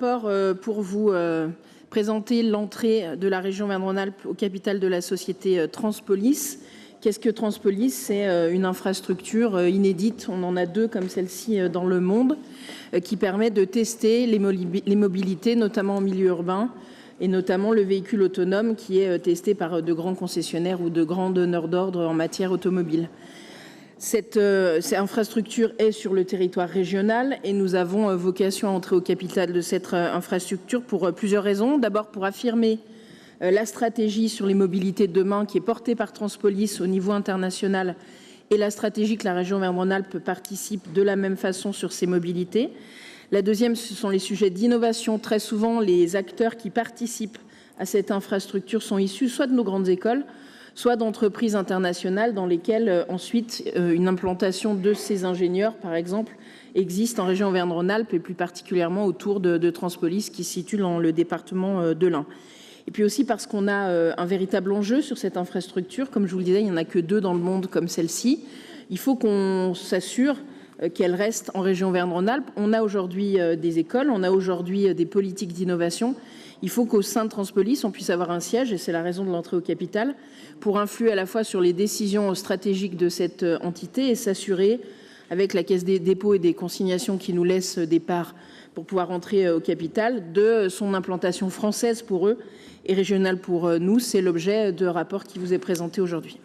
Pour vous présenter l'entrée de la région Auvergne-Rhône-Alpes au capital de la société Transpolis. Qu'est-ce que Transpolis? C'est une infrastructure inédite, on en a deux comme celle-ci dans le monde, qui permet de tester les mobilités, notamment en milieu urbain, et notamment le véhicule autonome qui est testé par de grands concessionnaires ou de grands donneurs d'ordre en matière automobile. Cette infrastructure est sur le territoire régional et nous avons vocation à entrer au capital de cette infrastructure pour plusieurs raisons. D'abord pour affirmer la stratégie sur les mobilités de demain qui est portée par Transpolis au niveau international et la stratégie que la région Auvergne-Rhône-Alpes participe de la même façon sur ces mobilités. La deuxième, ce sont les sujets d'innovation. Très souvent, les acteurs qui participent à cette infrastructure sont issus soit de nos grandes écoles, soit d'entreprises internationales dans lesquelles ensuite une implantation de ces ingénieurs, par exemple, existe en région Auvergne-Rhône-Alpes et plus particulièrement autour de Transpolis qui se situe dans le département de l'Ain. Et puis aussi parce qu'on a un véritable enjeu sur cette infrastructure. Comme je vous le disais, il n'y en a que deux dans le monde comme celle-ci. Il faut qu'on s'assure qu'elle reste en région Auvergne-Rhône-Alpes. On a aujourd'hui des écoles, on a aujourd'hui des politiques d'innovation. Il faut qu'au sein de Transpolis, on puisse avoir un siège, et c'est la raison de l'entrée au capital, pour influer à la fois sur les décisions stratégiques de cette entité et s'assurer, avec la Caisse des dépôts et des consignations qui nous laisse des parts pour pouvoir entrer au capital, de son implantation française pour eux et régionale pour nous. C'est l'objet de rapport qui vous est présenté aujourd'hui.